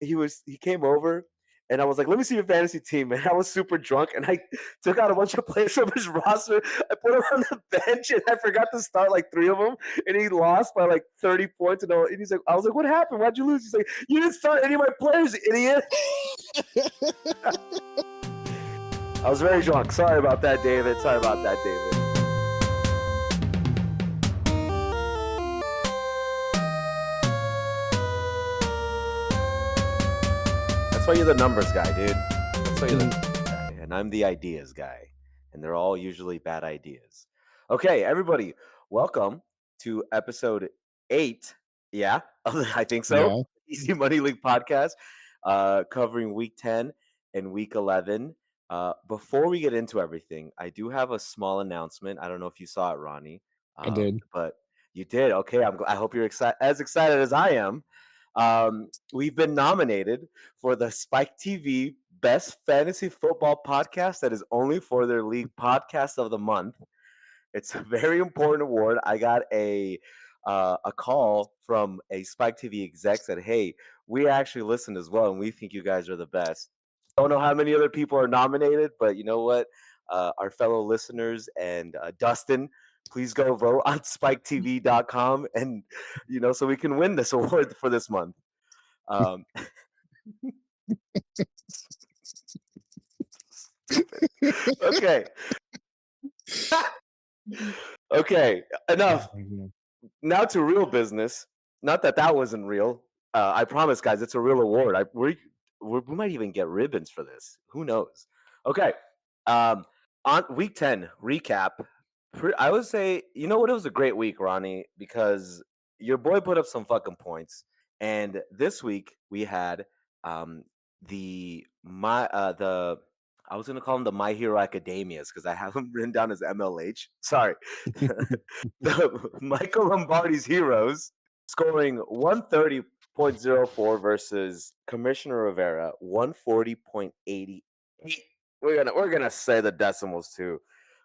he came over and I was like, let me see your fantasy team. And I was super drunk and I took out a bunch of players from his roster. I put him on the bench and I forgot to start like 3 of them. And he lost by like 30 points. And he's like, I was like, what happened? Why'd you lose? He's like, you didn't start any of my players, idiot. I was very drunk. Sorry about that, David. Sorry about that, David. That's why you're the numbers guy, dude. That's why you're the numbers guy. And I'm the ideas guy. And they're all usually bad ideas. Okay, everybody, welcome to episode 8. Yeah, I think so. Yeah. Easy Money League podcast, covering week 10 and week 11. Before we get into everything, I do have a small announcement. I don't know if you saw it, Ronnie. I did. But you did. Okay, I hope you're as excited as I am. We've been nominated for the Spike TV Best Fantasy Football Podcast that is only for their league podcast of the month. It's a very important award. I got a call from a Spike TV exec said, "Hey, we actually listened as well, and we think you guys are the best." Don't know how many other people are nominated, but you know what? Our fellow listeners and Dustin, please go vote on spiketv.com and so we can win this award for this month. Okay. Okay, enough. Now to real business. Not that wasn't real. I promise, guys, it's a real award. We might even get ribbons for this. Who knows? Okay. On week 10 recap, I would say, you know what? It was a great week, Ronnie, because your boy put up some fucking points. And this week we had I was gonna call them the My Hero Academias because I have them written down as MLH. Sorry, the Michael Lombardi's Heroes scoring 130.04 versus Commissioner Rivera 140.88. We're gonna say the decimals too.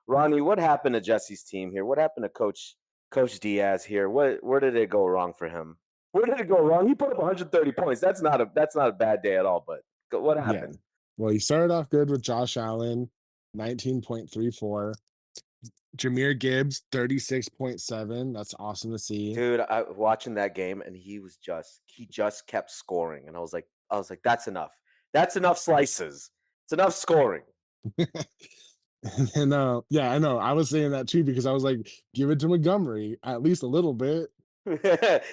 Ronnie, what happened to Jesse's team here? What happened to Coach Diaz here? Where did it go wrong for him? Where did it go wrong? He put up 130 points. That's not a bad day at all. But what happened? Yeah. Well, he started off good with Josh Allen, 19.34. Jameer Gibbs, 36.7. That's awesome to see. Dude, I watching that game and he just kept scoring. And I was like, that's enough. That's enough slices. It's enough scoring. And yeah, I know. I was saying that too because I was like, give it to Montgomery at least a little bit.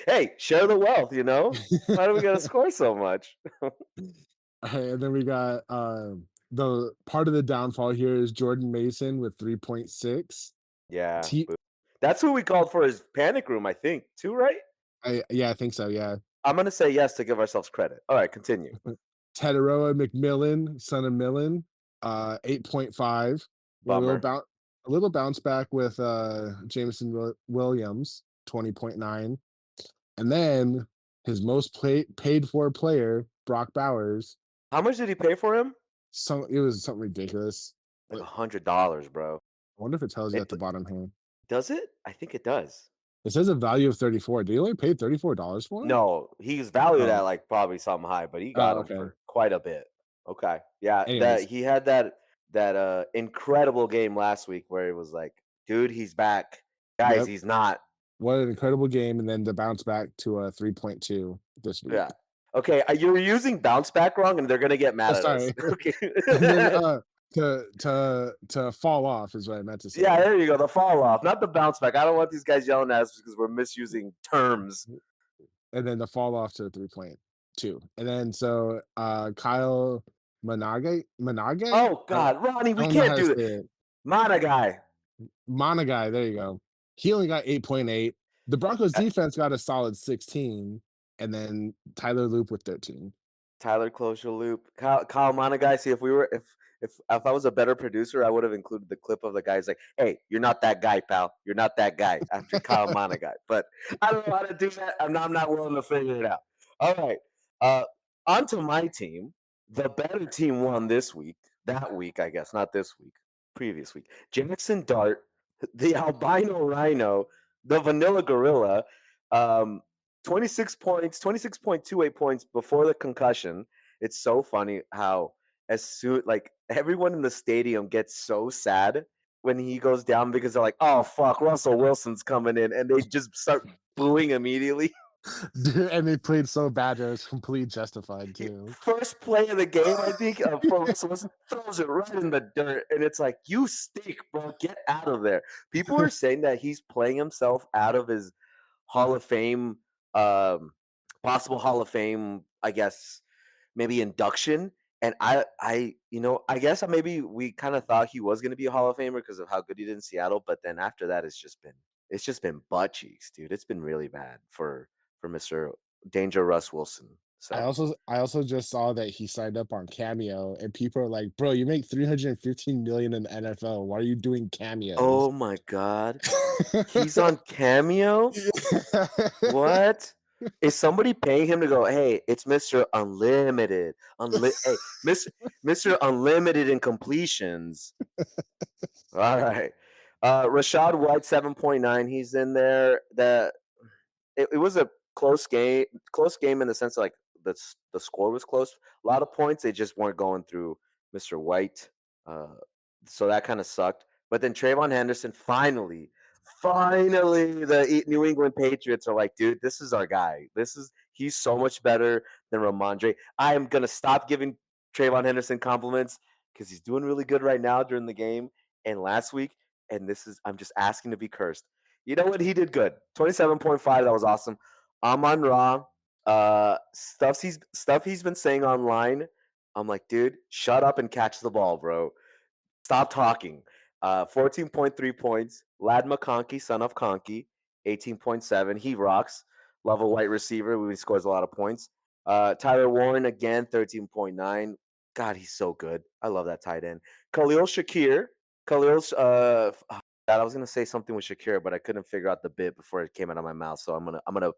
Hey, share the wealth, Why do we gotta score so much? And then we got the part of the downfall here is Jordan Mason with 3.6. Yeah. That's who we called for his panic room, I think, too, right? I think so, yeah. I'm gonna say yes to give ourselves credit. All right, continue. Tataroa McMillan, son of Millen, 8.5. Bummer. A little bounce back with Jameson Williams, 20.9. And then his most paid for player, Brock Bowers. How much did he pay for him? It was something ridiculous. Like $100, bro. I wonder if it tells you at the bottom here. Does it? I think it does. It says a value of 34. Did he only pay $34 for him? No, he's valued at like probably something high, but he got him for quite a bit. Okay. Yeah. He had that incredible game last week where it was like, dude, he's back. Guys, he's not. What an incredible game, and then the bounce back to a 3.2 this week. Yeah. Okay, you're using bounce back wrong, and they're gonna get mad at us. Okay. And then, to fall off is what I meant to say. Yeah, there you go. The fall off, not the bounce back. I don't want these guys yelling at us because we're misusing terms. And then the fall off to 3.2. And then so Kyle Managai. Oh God, Ronnie, we can't do it. Managai. There you go. He only got 8.8. The Broncos defense got a solid 16, and then Tyler Loop with 13. Tyler, close your loop. Kyle Managai. See, if I was a better producer, I would have included the clip of the guys like, "Hey, you're not that guy, pal. You're not that guy." After Kyle Managai, but I don't know how to do that. I'm not willing to figure it out. All right, on to my team. The better team won this week. That week, I guess, not this week. Previous week. Jackson Dart, the albino rhino, the vanilla gorilla, 26 points, 26.28 points before the concussion. It's so funny how as soon like everyone in the stadium gets so sad when he goes down because they're like, "Oh fuck, Russell Wilson's coming in," and they just start booing immediately. And they played so bad that it was completely justified too. First play of the game, I think, for Russell Wilson throws it right in the dirt, and it's like, "You stink, bro! Get out of there." People are saying that he's playing himself out of his Hall of Fame, um, possible Hall of Fame, I guess, maybe induction. And I guess maybe we kind of thought he was going to be a Hall of Famer because of how good he did in Seattle. But then after that, it's just been butt cheeks, dude. It's been really bad for Mister Danger Russ Wilson. I So, also I also just saw that he signed up on Cameo, and people are like, "Bro, you make 315 million in the NFL. Why are you doing cameos?" oh my God, he's on Cameo. What? Is somebody paying him to go, "Hey, it's Mr. Unlimited. Hey, Mr. Unlimited in completions." All right. Rashad White 7.9. He's in there. It was a close game. Close game in the sense of like the score was close. A lot of points. They just weren't going through Mr. White. Uh, so that kind of sucked. But then Trayvon Henderson finally, the New England Patriots are like, dude, this is our guy. He's so much better than Ramondre. I am gonna stop giving Trayvon Henderson compliments because he's doing really good right now during the game and last week. And I'm just asking to be cursed. You know what? He did good. 27.5. That was awesome. Amon Ra, stuff he's been saying online. I'm like, dude, shut up and catch the ball, bro. Stop talking. 14.3 points. Lad McConkey, son of Conkey, 18.7. He rocks. Love a white receiver. He scores a lot of points. Tyler Warren again, 13.9. God, he's so good. I love that tight end. Khalil Shakir. Khalil's God, I was gonna say something with Shakir, but I couldn't figure out the bit before it came out of my mouth. So I'm gonna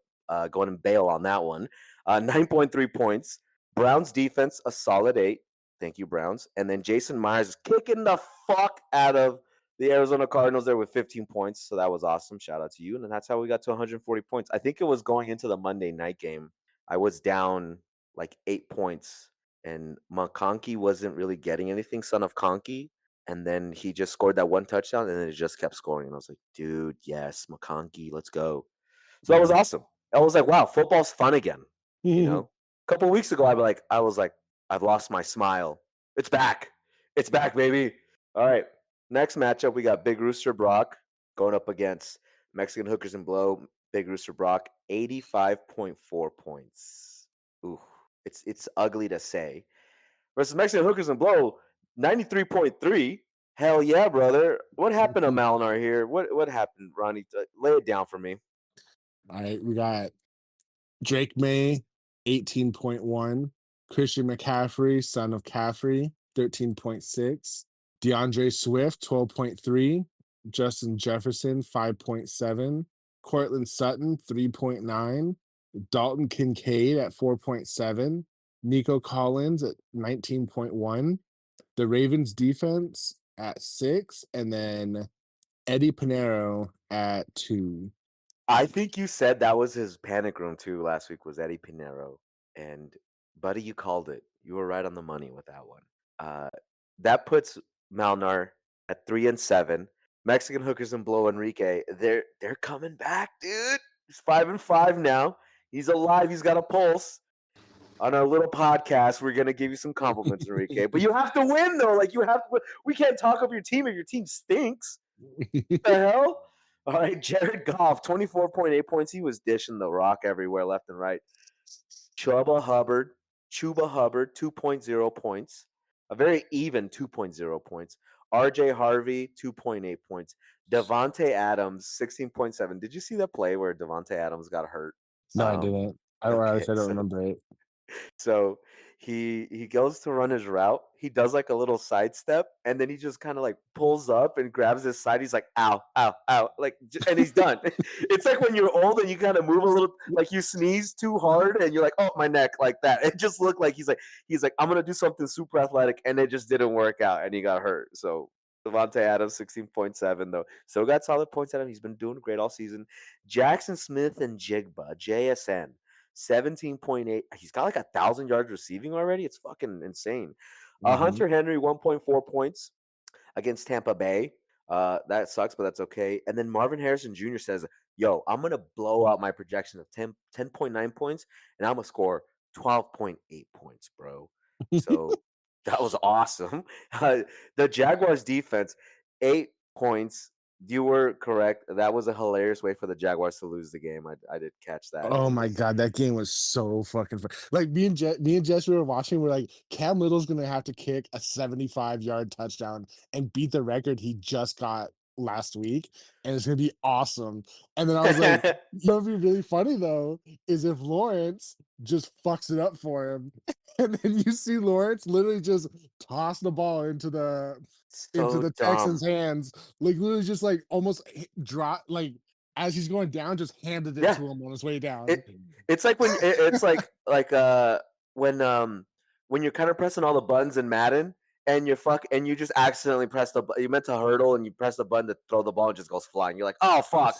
go ahead and bail on that one. 9.3 points. Browns defense, a solid 8. Thank you, Browns. And then Jason Myers is kicking the fuck out of the Arizona Cardinals there with 15 points. So that was awesome. Shout out to you. And that's how we got to 140 points. I think it was going into the Monday night game. I was down like 8 points, and McConkey wasn't really getting anything, son of Conkey. And then he just scored that one touchdown, and then it just kept scoring. And I was like, dude, yes, McConkey, let's go. So that was Yeah. awesome. I was like, wow, football's fun again. You know, a couple of weeks ago, I was like, I've lost my smile. It's back. It's back, baby. All right. Next matchup, we got Big Rooster Brock going up against Mexican Hookers and Blow. Big Rooster Brock, 85.4 points. Ooh, it's ugly to say. Versus Mexican Hookers and Blow, 93.3. Hell yeah, brother. What happened to Malnar here? What happened, Ronnie? Lay it down for me. All right, we got Drake May, 18.1. Christian McCaffrey, son of Caffrey, 13.6. DeAndre Swift, 12.3. Justin Jefferson, 5.7. Cortland Sutton, 3.9. Dalton Kincaid at 4.7. Nico Collins at 19.1. The Ravens defense at 6. And then Eddie Pinero at 2. I think you said that was his panic room too last week was Eddie Pinero. And buddy, you called it. You were right on the money with that one. Uh, that puts Malnar at 3-7. Mexican Hookers and Blow Enrique, they're coming back, dude. He's 5-5 now. He's alive. He's got a pulse. On our little podcast, we're gonna give you some compliments, Enrique. But you have to win though. Like you have to. We can't talk up your team if your team stinks. The hell? All right, Jared Goff, 24.8 points. He was dishing the rock everywhere, left and right. Chuba Hubbard, 2.0 points. A very even 2.0 points. RJ Harvey, 2.8 points. Devontae Adams, 16.7. Did you see that play where Devontae Adams got hurt? No, I didn't. I Okay, honestly don't so remember it. so he goes to run his route. He does like a little sidestep, and then he just kind of like pulls up and grabs his side. He's like, "Ow, ow, ow!" Like, and he's done. It's like when you're old and you kind of move a little, like you sneeze too hard, and you're like, "Oh, my neck," like that. It just looked like he's like, "I'm gonna do something super athletic," and it just didn't work out, and he got hurt. So Devontae Adams, 16.7, though. Still got solid points at him. He's been doing great all season. Jackson Smith and Jigba, JSN, 17.8. He's got like 1,000 yards receiving already. It's fucking insane. Hmm. Hunter Henry, 1.4 points against Tampa Bay. That sucks, but that's okay. And then Marvin Harrison Jr. says, yo, I'm going to blow out my projection of 10.9 points, and I'm going to score 12.8 points, bro. So that was awesome. The Jaguars defense, 8 points. You were correct. That was a hilarious way for the Jaguars to lose the game. I did catch that. Oh It my was god, that game was so fucking fun. Like me and Jess, we were watching. We're like, Cam Little's gonna have to kick a 75-yard touchdown and beat the record he just got last week, and it's gonna be awesome. And then I was like, you know, what'd be really funny though is if Lawrence just fucks it up for him, and then you see Lawrence literally just toss the ball into so the Texans' dumb. hands, like literally just like almost drop like as he's going down, just handed it Yeah. to him on his way down. It it's like it's like when you're kind of pressing all the buttons in Madden and you just accidentally press you meant to hurdle and you press the button to throw the ball and it just goes flying. You're like, "Oh fuck."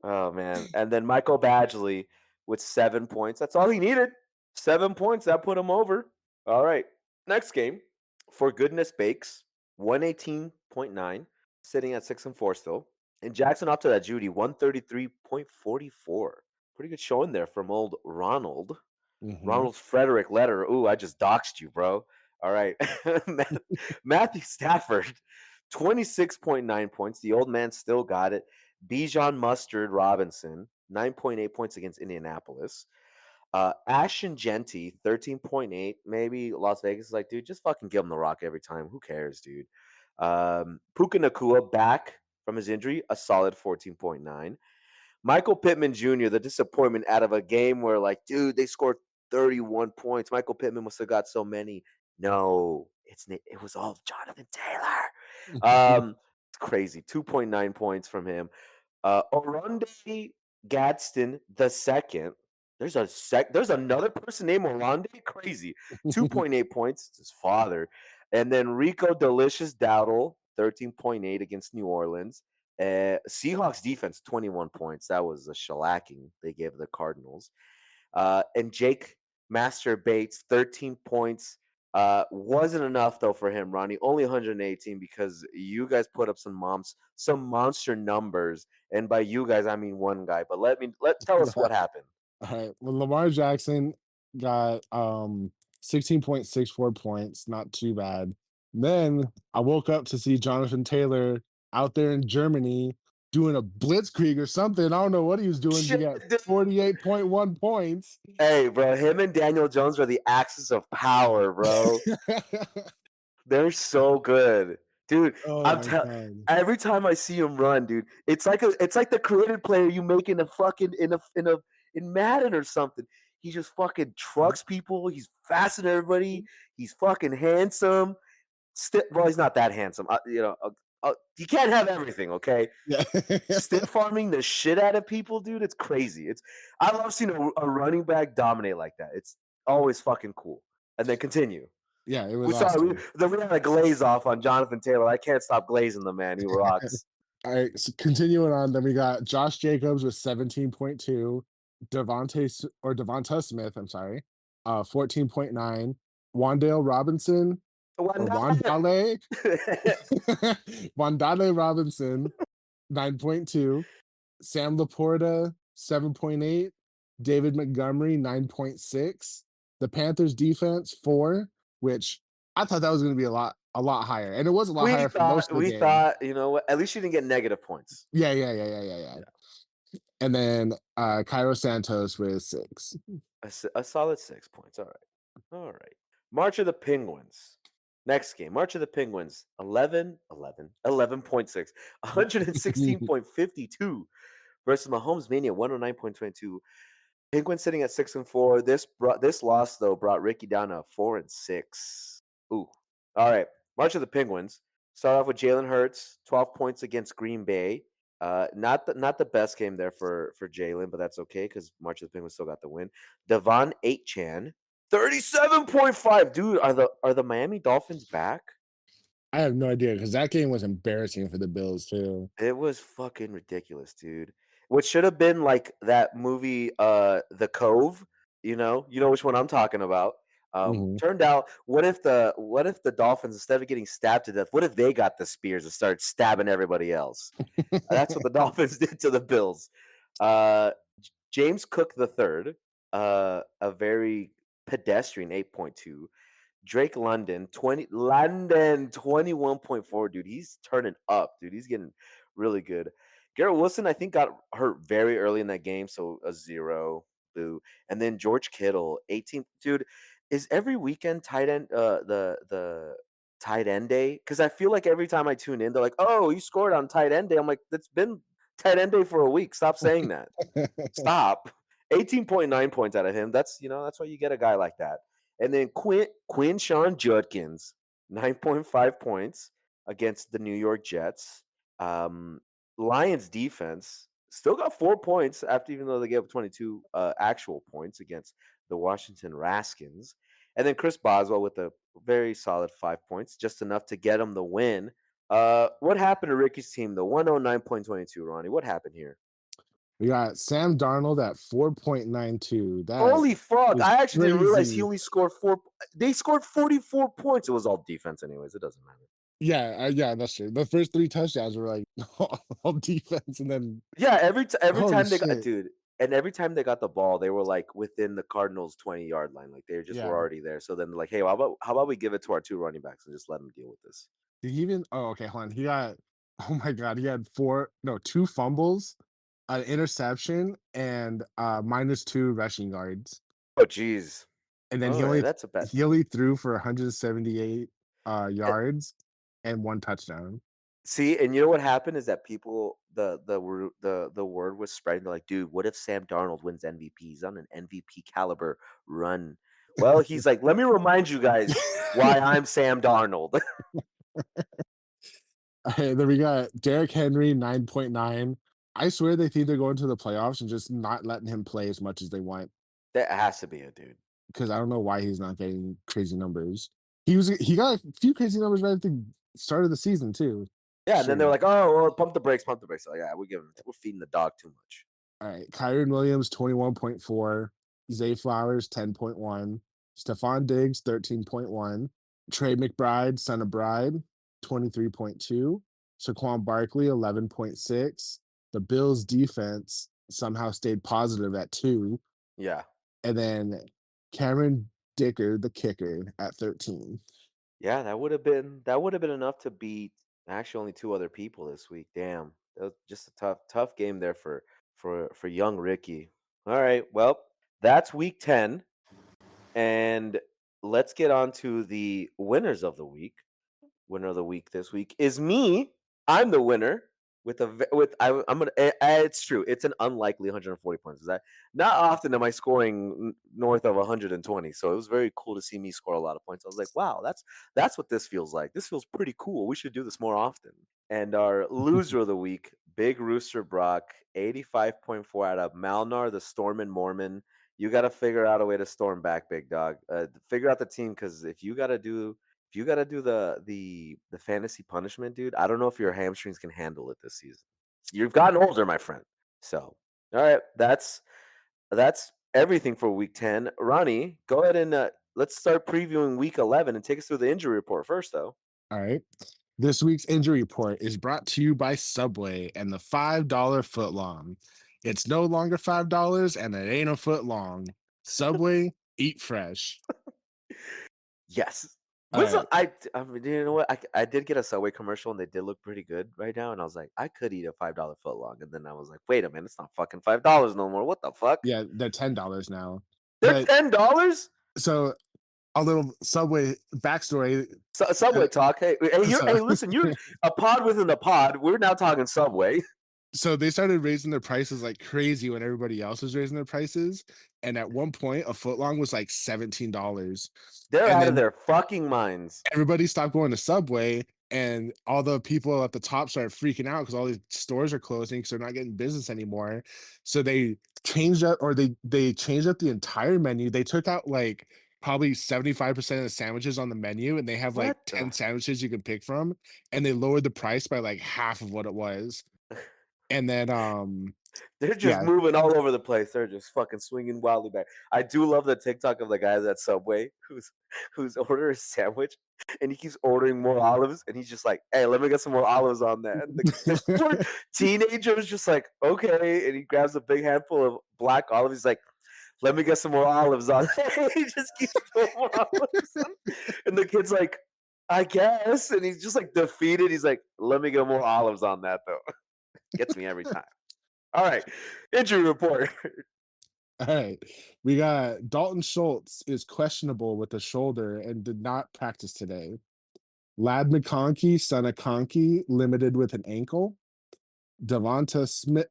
Oh man. And then Michael Badgley with 7 points. That's all he needed. 7 points that put him over. All right. Next game. For goodness bakes, 118.9, sitting at 6-4 still. And Jackson off to that Judy, 133.44. Pretty good showing there from old Ronald. Mhm. Ronald Frederick Letter. Ooh, I just doxed you, bro. All right. Matthew Stafford, 26.9 points. The old man still got it. Bijan Mustard Robinson, 9.8 points against Indianapolis. Ashton Genty, 13.8. Maybe Las Vegas is like, dude, just fucking give him the rock every time. Who cares, dude? Puka Nakua back from his injury, a solid 14.9. Michael Pittman Jr., the disappointment out of a game where, like, dude, they scored 31 points. Michael Pittman must have got so many. No, it was all Jonathan Taylor. It's crazy. 2.9 points from him. Oronde Gadsden the second. There's another person named Oronde. Crazy. 2.8 points. It's his father. And then Rico Delicious Dowdle, 13.8 against New Orleans. Seahawks defense, 21 points. That was a shellacking they gave the Cardinals. And Jake Master Bates, 13 points. Wasn't enough though for him, Ronnie. Only 118 because you guys put up some monster numbers, and by you guys I mean one guy. But let tell us what happened. All right. Well, Lamar Jackson got 16.64 points, not too bad. Then I woke up to see Jonathan Taylor out there in Germany doing a blitzkrieg or something. I don't know what he was doing to Shit, get dude. 48.1 points. Hey, bro, him and Daniel Jones are the axis of power, bro. They're so good, dude. Oh I'm my telling. god. Every time I see him run, dude, it's like the creative player you make in a fucking in Madden or something. He just fucking trucks people. He's faster than everybody. He's fucking handsome. Well, he's not that handsome. You can't have everything, okay? Yeah. Stiff arming the shit out of people, dude. It's crazy. I love seeing a running back dominate like that. It's always fucking cool. And then continue. Yeah, it was We saw awesome. we had a glaze off on Jonathan Taylor. I can't stop glazing the man. He rocks. All right, so continuing on, then we got Josh Jacobs with 17.2, Devonta Smith, I'm sorry, 14.9, Wandale Robinson or Wanda. Wandale, Wandale Robinson, 9.2, Sam Laporta, 7.8, David Montgomery, 9.6, the Panthers defense, 4, which I thought that was going to be a lot higher, and it was a lot we higher for most thought of the we game. thought you know what? At least you didn't get negative points. Yeah. And then Cairo Santos with 6. A solid 6 points. All right. March of the Penguins. Next game, March of the Penguins, 11.6, 116.52 versus Mahomes Mania, 109.22. Penguins sitting at 6-4. This loss though brought Ricky down to 4-6. Ooh. All right. March of the Penguins. Start off with Jalen Hurts, 12 points against Green Bay. Not the best game there for Jalen, but that's okay because March of the Penguins still got the win. Devon Aitchan, 37.5. Dude, are the Miami Dolphins back? I have no idea because that game was embarrassing for the Bills too. It was fucking ridiculous, dude. What should have been like that movie, The Cove, you know which one I'm talking about. Mhm. Turned out, what if the Dolphins, instead of getting stabbed to death, what if they got the spears and started stabbing everybody else? That's what the Dolphins did to the Bills. James Cook the third, a very pedestrian 8.2. Drake London 21.4, dude. He's turning up, dude. He's getting really good. Garrett Wilson, I think, got hurt very early in that game, so a zero, boo. And then George Kittle, 18, dude. Is every weekend tight end the tight end day? Because I feel like every time I tune in, they're like, "Oh, you scored on tight end day." I'm like, "It's been tight end day for a week. Stop saying that." Stop. 18.9 points out of him. That's why you get a guy like that. And then Quinshon Judkins, 9.5 points against the New York Jets. Um, Lions defense still got 4 points after, even though they gave up 22 actual points against the Washington Raskins. And then Chris Boswell with a very solid 5 points, just enough to get him the win. What happened to Ricky's team, the 109.22, Ronnie? What happened here? We got Sam Darnold at 4.92. That Holy fuck! is I actually didn't realize he crazy. only scored four. They scored 44 points. It was all defense, anyways. It doesn't matter. Yeah, yeah, that's true. The first 3 touchdowns were like all defense and then Yeah, every holy time they got, shit. dude, and every time they got the ball, they were like within the Cardinals' 20-yard line. Like they just were Yeah. already there. So then they're like, hey, how about we give it to our two running backs and just let them deal with this? Did he even okay, hold on. He got oh my god, he had 4 no, 2 fumbles, an interception, and, -2 rushing yards. Oh, geez. And then All right, that's a bad. he only threw for 178, yards and 1 touchdown. See, and you know what happened is that people, the word was spreading. They're like, dude, what if Sam Darnold wins MVP? He's on an MVP caliber run. Well, he's like, let me remind you guys why I'm Sam Darnold. Okay, then we got Derrick Henry, 9.9. I swear they think they're going to the playoffs and just not letting him play as much as they want. That has to be a dude. Because I don't know why he's not getting crazy numbers. He got a few crazy numbers right at the start of the season too. Yeah, and then they're Shit. like, oh, well, pump the brakes, pump the brakes. Like, yeah, we're feeding the dog too much. All right. Kyron Williams, 21.4. Zay Flowers, 10.1. Stephon Diggs, 13.1. Trey McBride, son of Bride, 23.2. Saquon Barkley, 11.6. The Bills defense somehow stayed positive at 2. Yeah. And then Cameron Dicker, the kicker, at 13. Yeah, that would have been enough to beat actually only two other people this week. Damn. That was just a tough game there for young Ricky. All right. Well, that's week 10, and let's get on to the winners of the week. Winner of the week this week is me. I'm the winner with I'm gonna. It's true. It's an unlikely 140 points. Is that not often am I scoring north of 120? So it was very cool to see me score a lot of points. I was like, wow, that's what this feels like. This feels pretty cool. We should do this more often. And our loser of the week, Big Rooster Brock, 85.4 out of Malnar, the Stormin' Mormon. You got to figure out a way to storm back, big dog. Figure out the team, because if you gotta do the fantasy punishment, dude, I don't know if your hamstrings can handle it this season. You've gotten older, my friend. So, all right, that's everything for week 10. Ronnie, go ahead and let's start previewing week 11 and take us through the injury report first, though. All right. This week's injury report is brought to you by Subway and the $5 foot long. It's no longer $5 and it ain't a foot long. Subway, eat fresh. Yes. All What's right. up? I mean, you know what? I did get a Subway commercial and they did look pretty good right now, and I was like, I could eat a $5 foot long, and then I was like, wait a minute, it's not fucking $5 no more. What the fuck? Yeah, they're $10 now. They're But $10. so a little Subway backstory. Uh, Subway talk. so Hey, listen, you're a pod within a pod. We're now talking Subway. so they started raising their prices like crazy when everybody else was raising their prices. And at one point, a foot long was like $17. They're And out of then their fucking minds. everybody stopped going to Subway, and all the people at the top started freaking out because all these stores are closing because they're not getting business anymore. So they changed up, or they changed up the entire menu. They took out like probably 75% of the sandwiches on the menu, and they have, like, What 10 the? sandwiches you can pick from, and they lowered the price by, like, half of what it was. And then, They're just yeah. moving all over the place. They're just fucking swinging wildly back. I do love the TikTok of the guys at Subway who's ordering a sandwich and he keeps ordering more olives and he's just like, "Hey, let me get some more olives on that." And the poor teenager is just like, "Okay," and he grabs a big handful of black olives. He's like, "Let me get some more olives on." He just keeps throwing more olives on, and the kid's like, "I guess," and he's just like defeated. He's like, "Let me get more olives on that though." Gets me every time. All right, injury report. Alright. We got Dalton Schultz is questionable with the shoulder and did not practice today. Lad McConkey, son of Conkey, limited with an ankle. Devonta Smith,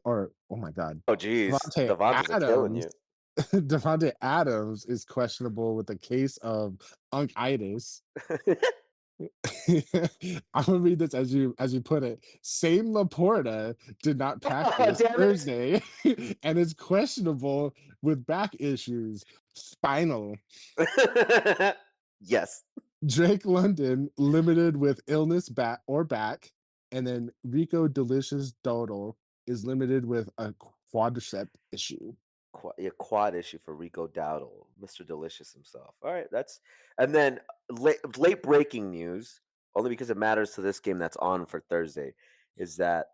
or oh my god, Oh, geez, Devontae Devonta's are killing Adams. you. Devontae Adams is questionable with a case of unkitis. I'm gonna read this as you put it. Same Laporta did not Oh, practice damn it! Thursday and is questionable with back issues. Spinal. Yes. Drake London limited with illness back, and then Rico Delicious Dodo is limited with a quadricep issue. Yeah, quad issue for Rico Dowdle, Mr. Delicious himself. All right, that's and then late breaking news, only because it matters to this game that's on for Thursday, is that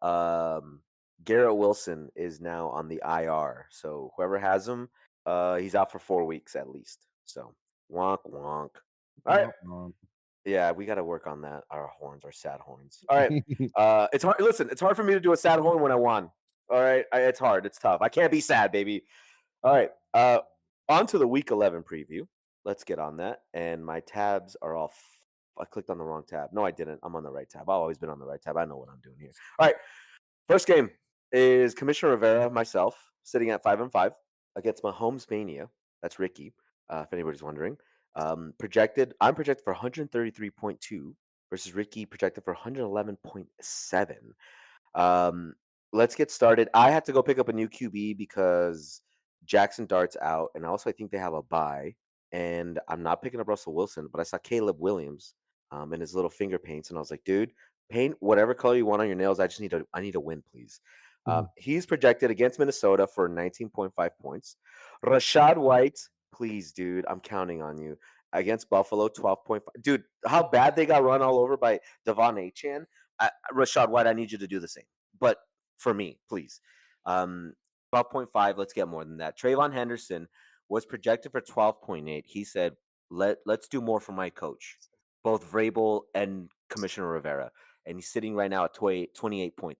Garrett Wilson is now on the IR. So whoever has him, he's out for 4 weeks at least. So wonk wonk. All right. Womp womp. Yeah, we got to work on that. Our horns, our sad horns. All right. It's hard. Listen, it's hard for me to do a sad horn when I won. All right, it's hard. It's tough. I can't be sad, baby. All right. On to the week 11 preview. Let's get on that. And my tabs are all. I clicked on the wrong tab. No, I didn't. I'm on the right tab. I've always been on the right tab. I know what I'm doing here. All right. First game is Commissioner Rivera, myself, sitting at 5-5 against Mahomes Mania. That's Ricky, if anybody's wondering. I'm projected for 133.2 versus Ricky projected for 111.7. Um, let's get started. I had to go pick up a new QB because Jackson Dart's out, and also I think they have a bye. And I'm not picking up Russell Wilson, but I saw Caleb Williams in his little finger paints, and I was like, dude, paint whatever color you want on your nails. I need a win, please. He's projected against Minnesota for 19.5 points. Rashad White, please, dude, I'm counting on you. Against Buffalo, 12.5. Dude, how bad they got run all over by Devon Achan. Rashad White, I need you to do the same. But for me, please. 12.5, let's get more than that. Trayvon Henderson was projected for 12.8. He said, let's do more for my coach, both Vrabel and Commissioner Rivera. And he's sitting right now at 28.3.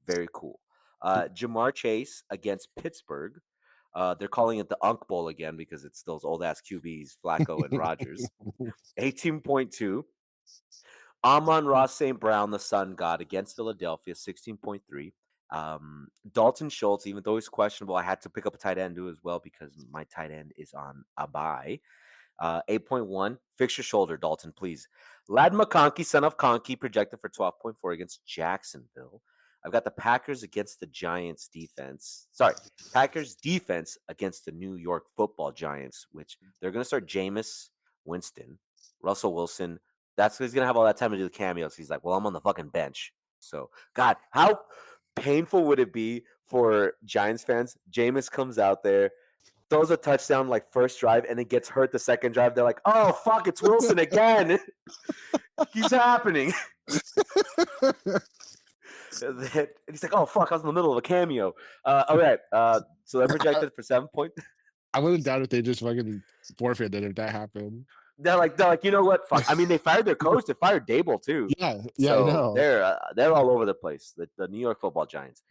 Very cool. Jamar Chase against Pittsburgh. They're calling it the Unk Bowl again because it's those old ass QBs, Flacco and Rogers. 18.2. Amon Ross St. Brown, the Sun God, against Philadelphia, 16.3. Dalton Schultz, even though he's questionable, I had to pick up a tight end too as well because my tight end is on a bye. 8.1. Fix your shoulder, Dalton, please. Lad McConkey, son of Conkey, projected for 12.4 against Jacksonville. I've got the Packers against the Giants defense. Sorry, Packers defense against the New York football Giants, which they're going to start Jameis Winston, Russell Wilson. That's he's going to have all that time to do the cameos. He's like, well, I'm on the fucking bench. So, God, how painful would it be for Giants fans? Jameis comes out there, throws a touchdown like first drive and then gets hurt the second drive. They're like, oh fuck, it's Wilson again. Keeps happening. And he's like, oh fuck, I was in the middle of a cameo. All right. So they're I, projected for 7 point. I wouldn't doubt if they just fucking forfeited if that happened. They're like, you know what? Fuck. I mean, they fired their coach. They fired Dable too. Yeah, yeah, I So know. they're all over the place. The New York Football Giants.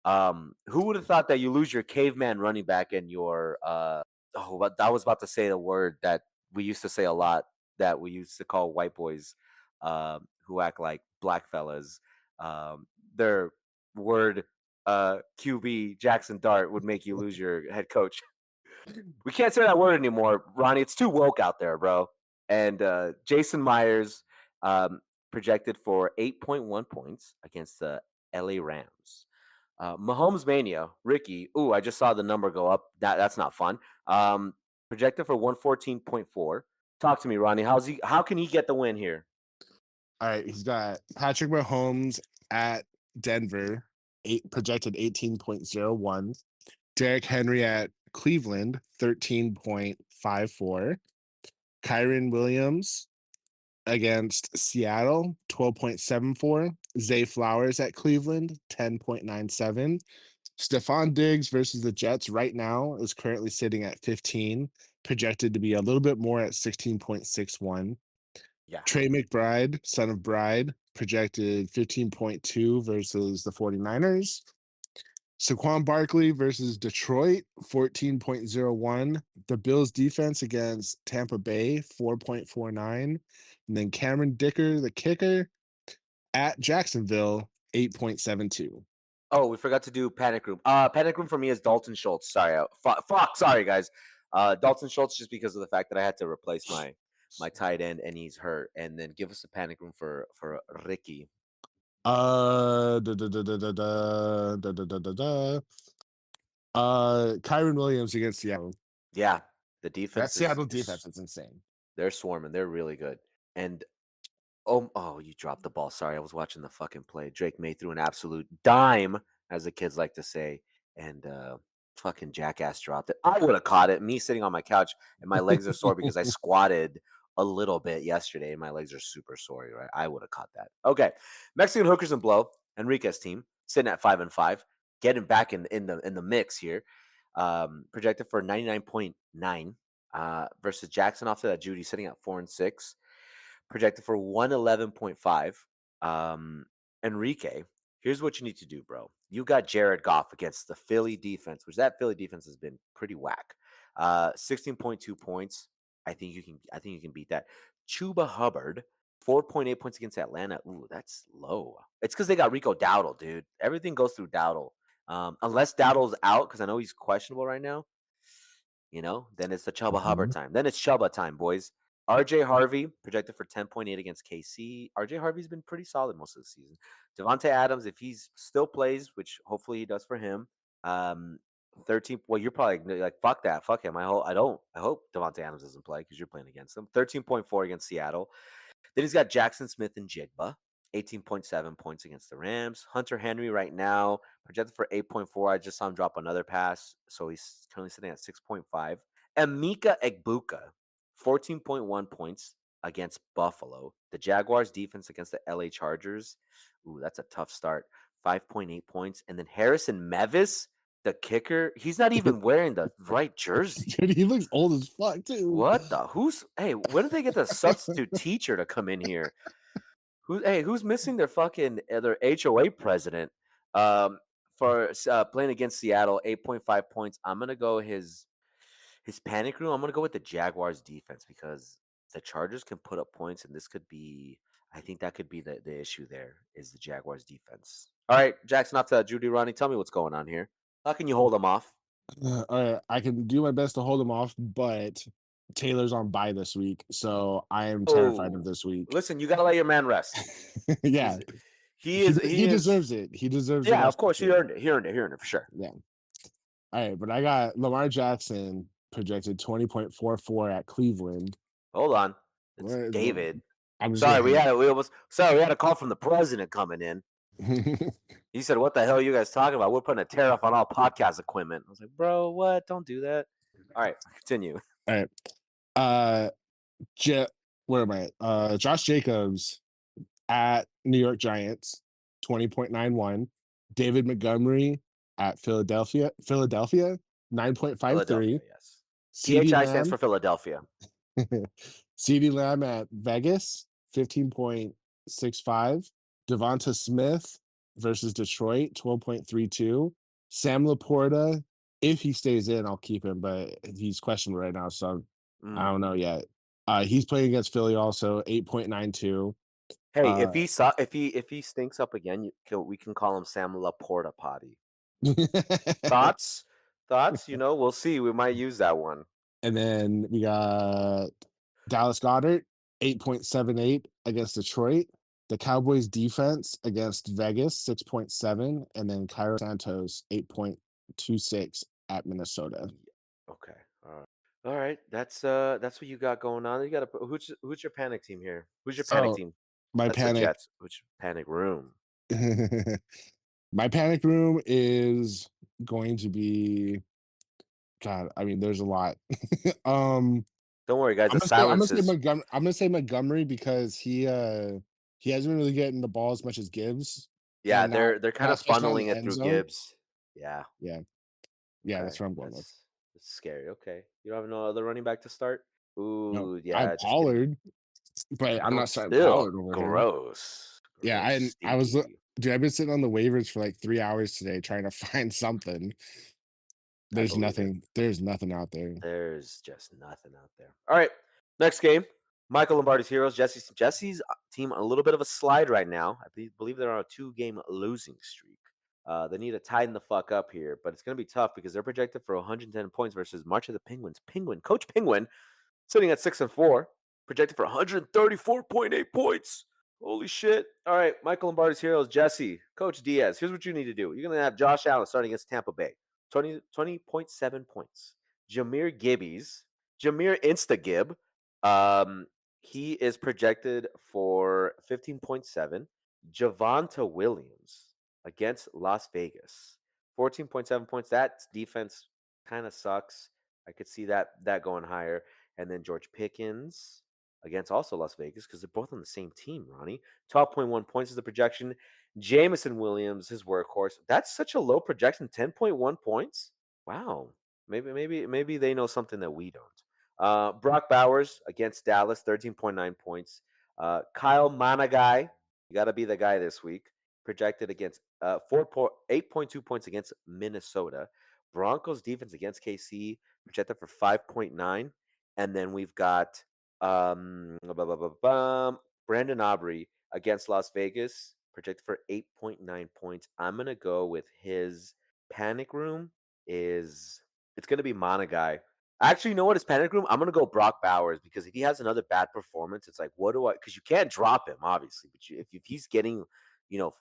Who would have thought that you lose your caveman running back and your but I was about to say the word that we used to say a lot that we used to call white boys who act like black fellas. Their word QB Jackson Dart would make you lose your head coach. We can't say that word anymore, Ronnie. It's too woke out there, bro. And Jason Myers projected for 8.1 points against the LA Rams. Mahomes Mania, Ricky. Ooh, I just saw the number go up. That's not fun. projected for 114.4. Talk to me, Ronnie. How can he get the win here? All right, he's got Patrick Mahomes at Denver, projected 18.01. Derrick Henry at Cleveland, 13.54. Kyron Williams against Seattle, 12.74. Zay Flowers at Cleveland, 10.97. Stephon Diggs versus the Jets right now is currently sitting at 15, projected to be a little bit more at 16.61. Yeah. Trey McBride, son of Bride, projected 15.2 versus the 49ers. Saquon Barkley versus Detroit, 14.01. The Bills defense against Tampa Bay, 4.49. And then Cameron Dicker, the kicker, at Jacksonville, 8.72. Oh, we forgot to do panic room. Panic room for me is Dalton Schultz. Sorry, fuck. Sorry, guys. Dalton Schultz just because of the fact that I had to replace my tight end and he's hurt. And then give us a panic room for Ricky. Da, da, da, da, da, da, da, da, da, da, da. Kyron Williams against Seattle. Yeah, the That defense Seattle defense is insane. they're swarming. They're really good. And oh, you dropped the ball. Sorry, I was watching the fucking play. Drake May threw an absolute dime, as the kids like to say, and fucking jackass dropped it. I would have caught it. Me sitting on my couch and my legs are sore because I squatted a little bit yesterday and my legs are super sore. Right, I would have caught that. Okay, Mexican hookers and blow. Enrique's team sitting at 5-5, getting back in the mix here. Projected for 99.9 versus Jackson off to that Judy sitting at 4-6 projected for 111.5. Enrique, here's what you need to do, bro. You got Jared Goff against the Philly defense, which that Philly defense has been pretty whack. 16.2 points. I think you can beat that. Chuba Hubbard, 4.8 points against Atlanta. Ooh, that's low. It's because they got Rico Dowdle, dude. Everything goes through Dowdle. Unless Dowdle's out, because I know he's questionable right now. Then it's the Chuba Hubbard Mhm. time. Then it's Chuba time, boys. RJ Harvey projected for 10.8 against KC. RJ Harvey's been pretty solid most of the season. Devontae Adams, if he's still plays, which hopefully he does for him, 13. Well, you're probably like, fuck that, fuck him. I hope Devontae Adams doesn't play because you're playing against him. 13.4 against Seattle. Then he's got Jackson Smith and Jigba, 18.7 points against the Rams. Hunter Henry right now projected for 8.4. I just saw him drop another pass, so he's currently sitting at 6.5. And Mika Egbuka, 14.1 points against Buffalo. The Jaguars defense against the LA Chargers. Ooh, that's a tough start. 5.8 points. And then Harrison Mevis, the kicker, he's not even wearing the right jersey. Dude, he looks old as fuck too. What the? Hey, when did they get the substitute teacher to come in here? Who's missing their fucking their HOA president? Um, for playing against Seattle, 8.5 points. I'm gonna go his panic room. I'm gonna go with the Jaguars defense because the Chargers can put up points, and this could be. I think that could be the issue. There is the Jaguars defense. All right, Jackson, off to Judy Ronnie. Tell me what's going on here. How can you hold them off? All right, I can do my best to hold him off, but Taylor's on bye this week, so I am terrified of Oh, this week. listen, you gotta let your man rest. Yeah, He's he is he he is deserves it. He deserves the Yeah, of rest for course, he sure. earned it. He earned it. He earned it for sure. Yeah. All right, but I got Lamar Jackson projected 20.44 at Cleveland. Hold on. It's What- David. I'm just Sorry, gonna we had a call from the president coming in. hang. He said, "What the hell are you guys talking about? We're putting a tariff on all podcast equipment." I was like, "Bro, what? Don't do that." All right, continue. All right. Uh, Je- where am I? Josh Jacobs at New York Giants, 20.91. David Montgomery at Philadelphia, 9.53. Philadelphia, yes. CeeDee PHI stands Lamb, for Philadelphia. CeeDee Lamb at Vegas, 15.65. Devonta Smith versus Detroit, 12.32. Sam Laporta, if he stays in, I'll keep him, but he's questionable right now, so I Mm. don't know yet. He's playing against Philly also, 8.92. Hey, Uh, if he stinks up again, we can call him Sam Laporta Potty. Thoughts? Thoughts? We'll see. We might use that one. and then we got Dallas Goddard, 8.78 against Detroit. The Cowboys defense against Vegas, 6.7. And then Cairo Santos, 8.26 at Minnesota. Okay. All right. All right, that's what you got going on. You got to who's your panic team here? Who's your panic So team? my That's the panic Jets. Which panic room? my panic room is going to be God, I mean, there's a lot. um Don't worry, guys. I'm The gonna say I'm gonna silence say is Montgomery because he hasn't really getting the ball as much as Gibbs, yeah. and They're kind now of especially on funneling the it end through zone. Gibbs. Yeah. Yeah, yeah, Okay. that's what I'm going with. That's scary. Okay. You don't have no other running back to start. No, Ooh, I yeah. Just give me. Pollard, but I'm No, not starting still Pollard over him. gross. Yeah, Gross. I was Stinky. dude, I've been sitting on the waivers for like 3 hours today trying to find something. I believe it. There's nothing out there. There's just nothing out there. All right, next game. Michael Lombardi's Heroes. Jesse's team a little bit of a slide right now. Believe they're on a 2-game losing streak. They need to tighten the fuck up here, but it's going to be tough because they're projected for 110 points versus March of the Penguins. Coach Penguin, sitting at 6-4, projected for 134.8 points. Holy shit! All right, Michael Lombardi's Heroes. Jesse, Coach Diaz. Here's what you need to do. You're going to have Josh Allen starting against Tampa Bay. 20.7 points. Jameer Gibbies, Jameer Instagib, um, he is projected for 15.7. Javonta Williams against Las Vegas, 14.7 points. That defense kind of sucks. I could see that going higher. And then George Pickens against also Las Vegas because they're both on the same team, Ronnie. 12.1 points is the projection. Jamison Williams, his workhorse. That's such a low projection, 10.1 points. Wow. Maybe they know something that we don't. Brock Bowers against Dallas, 13.9 points. Kyle Managai, you got to be the guy this week. Projected against 8.2 points against Minnesota. Broncos defense against KC, projected for 5.9. And then we've got Brandon Aubrey against Las Vegas, projected for 8.9 points. I'm going to go with his panic room is it's going to be Monagai. Actually, you know what? His panic room. I'm gonna go Brock Bowers because if he has another bad performance, it's like, what do I? Because you can't drop him, obviously. But if he's getting,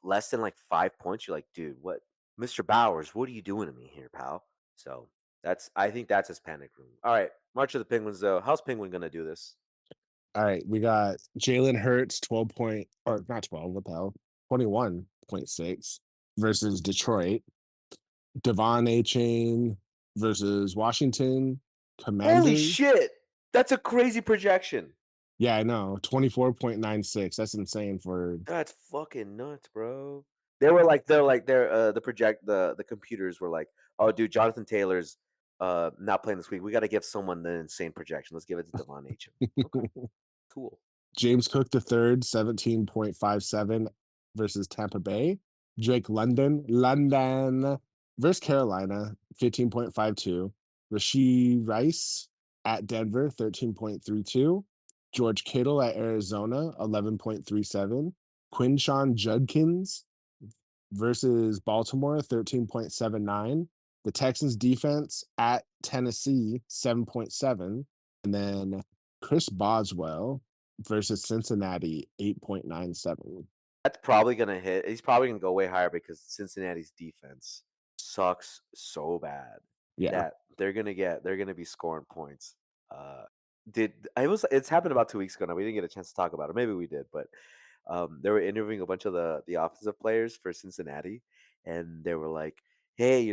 less than like 5 points, you're like, dude, what, Mr. Bowers? What are you doing to me here, pal? So I think that's his panic room. All right, March of the Penguins though. How's Penguin gonna do this? All right, we got Jalen Hurts 12 point or not 12, what the hell? 21.6 versus Detroit. Devon A Chain versus Washington Holy Commanders. shit, that's a crazy projection. Yeah, I know. 24.96. That's insane for That's fucking nuts, bro. The computers were like, oh dude, Jonathan Taylor's not playing this week. We gotta give someone the insane projection. Let's give it to Devon Achan. Okay, cool. James Cook the third, 17.57 versus Tampa Bay. London versus Carolina, 15.52. Rasheed Rice at Denver, 13.32. George Kittle at Arizona, 11.37. Quinshawn Judkins versus Baltimore, 13.79. The Texans defense at Tennessee, 7.7. And then Chris Boswell versus Cincinnati, 8.97. That's probably gonna hit. He's probably gonna go way higher because Cincinnati's defense sucks so bad Yeah. that they're gonna be scoring points. Uh, it's happened about 2 weeks ago now. We didn't get a chance to talk about it. Maybe we did, but they were interviewing a bunch of the offensive players for Cincinnati, and they were like, "Hey,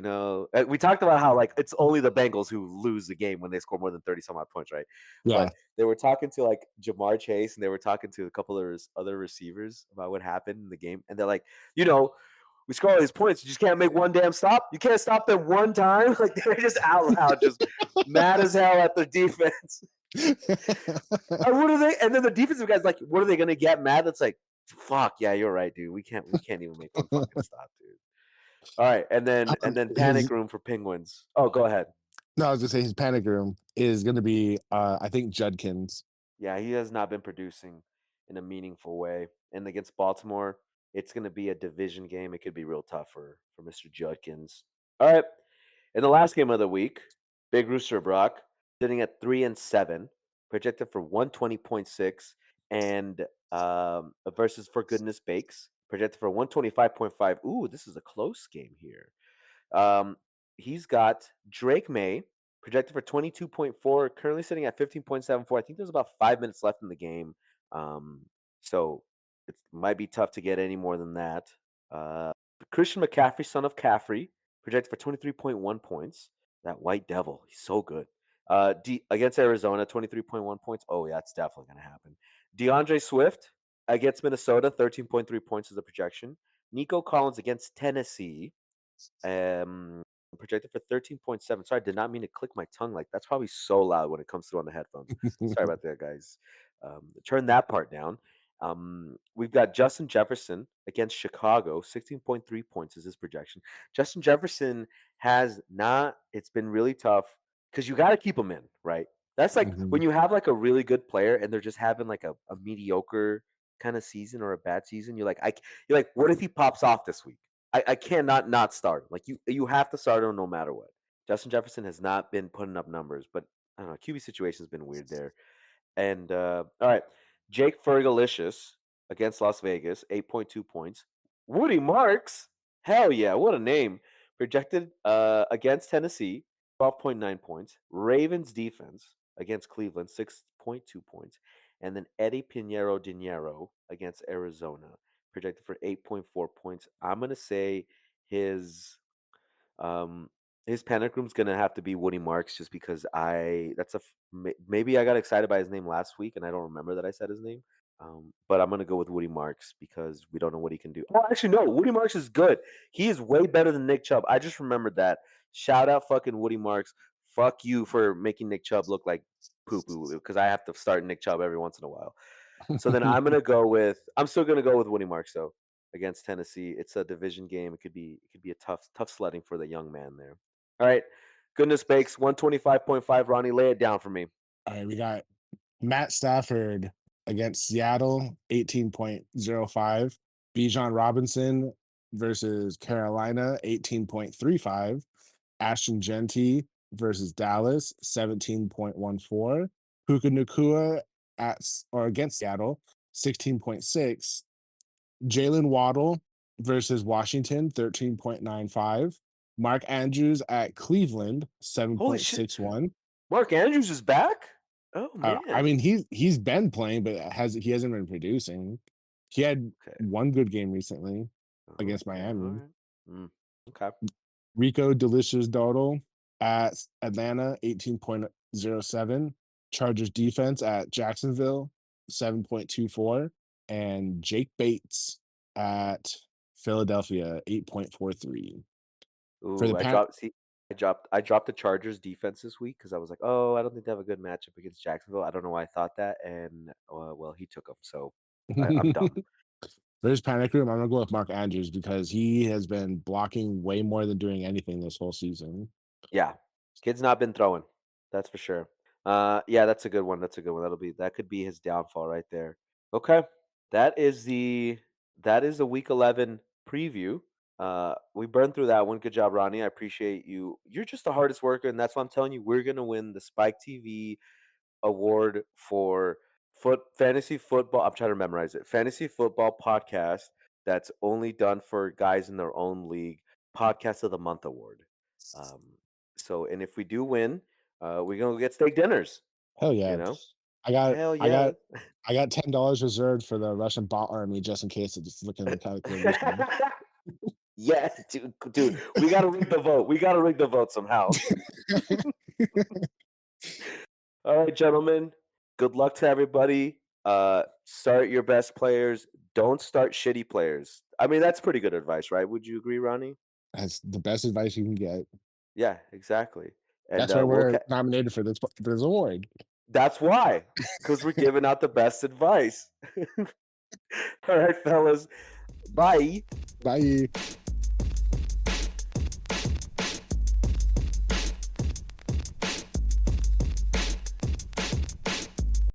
we talked about how like it's only the Bengals who lose the game when they score more than 30 some odd points, right?" Yeah. But they were talking to like Jamar Chase, and they were talking to a couple of other receivers about what happened in the game, and they're like, we score all these points, you just can't make one damn stop. You can't stop them one time. Like they're just out loud, just mad as hell at the defense. And what are they? And then the defensive guys like, what are they gonna get mad? That's like, fuck yeah, you're right, dude. We can't even make one fucking stop, dude. All right, and then panic His room for Penguins. Oh, go ahead. no, I was gonna say his panic room is gonna be I think Judkins. Yeah, he has not been producing in a meaningful way. And against Baltimore, it's gonna be a division game. It could be real tough for Mr. Judkins. All right. In the last game of the week, Big Rooster Brock sitting at 3-7, projected for 120.6, and versus For Goodness Bakes, projected for 125.5. Ooh, this is a close game here. Um, he's got Drake May projected for 22.4, currently sitting at 15.74. I think there's about 5 minutes left in the game. Um, so it might be tough to get any more than that. Uh, Christian McCaffrey, son of Caffrey, projected for 23.1 points. That white devil, he's so good. Against Arizona, 23.1 points. Oh, yeah, that's definitely going to happen. DeAndre Swift against Minnesota, 13.3 points is the projection. Nico Collins against Tennessee, um, projected for 13.7. Sorry, I did not mean to click my tongue. Like, that's probably so loud when it comes through on the headphones. Sorry about that, guys. Turn that part down. We've got Justin Jefferson against Chicago, 16.3 points is his projection. Justin Jefferson has not, it's been really tough because you got to keep him in, right? That's like when Mhm. you have like a really good player and they're just having like a mediocre kind of season or a bad season. You're like, what if he pops off this week? I cannot not start him. Like you have to start him no matter what. Justin Jefferson has not been putting up numbers, but I don't know. QB situation has been weird there. And all right, Jake Fergalicious against Las Vegas, 8.2 points. Woody Marks, hell yeah, what a name. Projected against Tennessee, 12.9 points. Ravens defense against Cleveland, 6.2 points. And then Eddie Pinheiro Dinero against Arizona, projected for 8.4 points. I'm going to say his um, his panic room's gonna have to be Woody Marks, just because maybe I got excited by his name last week and I don't remember that I said his name. But I'm gonna go with Woody Marks because we don't know what he can do. Oh, actually, no, Woody Marks is good. He is way better than Nick Chubb. I just remembered that. Shout out, fucking Woody Marks. Fuck you for making Nick Chubb look like poo poo because I have to start Nick Chubb every once in a while. So then I'm still gonna go with Woody Marks though against Tennessee. It's a division game. It could be a tough sledding for the young man there. All right, goodness bakes, 125.5. Ronnie, lay it down for me. All right, we got Matt Stafford against Seattle, 18.05. Bijan Robinson versus Carolina, 18.35. Ashton Genty versus Dallas, 17.14. Puka Nakua against Seattle, 16.6. Jalen Waddle versus Washington, 13.95. Mark Andrews at Cleveland, Holy shit, 7.61. Mark Andrews is back. Oh I man. mean, he's been playing, but he hasn't been producing. He had Okay. one good game recently against Okay. All Miami. right. Mm, okay. Rico Delicious Dowdle at Atlanta, 18.07. Chargers defense at Jacksonville, 7.24. And Jake Bates at Philadelphia, 8.43. For the Ooh, pan I dropped the Chargers defense this week because I was like, oh, I don't think they have a good matchup against Jacksonville. I don't know why I thought that, and well, he took them, so I'm dumb. for his panic room, I'm gonna go with Mark Andrews because he has been blocking way more than doing anything this whole season. Yeah, kid's not been throwing, that's for sure. Yeah, that's a good one. That's a good one. That could be his downfall right there. Okay, that is the week 11 preview. We burned through that one. Good job, Ronnie. I appreciate you. You're just the hardest worker, and that's why I'm telling you we're gonna win the Spike TV award for fantasy football. I'm trying to memorize it. Fantasy football podcast that's only done for guys in their own league. Podcast of the month award. Um, and if we do win, we're gonna get steak dinners. Hell You yeah. know, I got hell I yeah. got I got $10 reserved for the Russian bot army just in case it's looking kind of risky. Yes, dude, we gotta rig the vote. We gotta rig the vote somehow. All right, gentlemen. Good luck to everybody. Start your best players. Don't start shitty players. I mean, that's pretty good advice, right? Would you agree, Ronnie? That's the best advice you can get. Yeah, exactly. And That's why we're nominated for this award. that's why, because we're giving out the best advice. All right, fellas. Bye. Bye.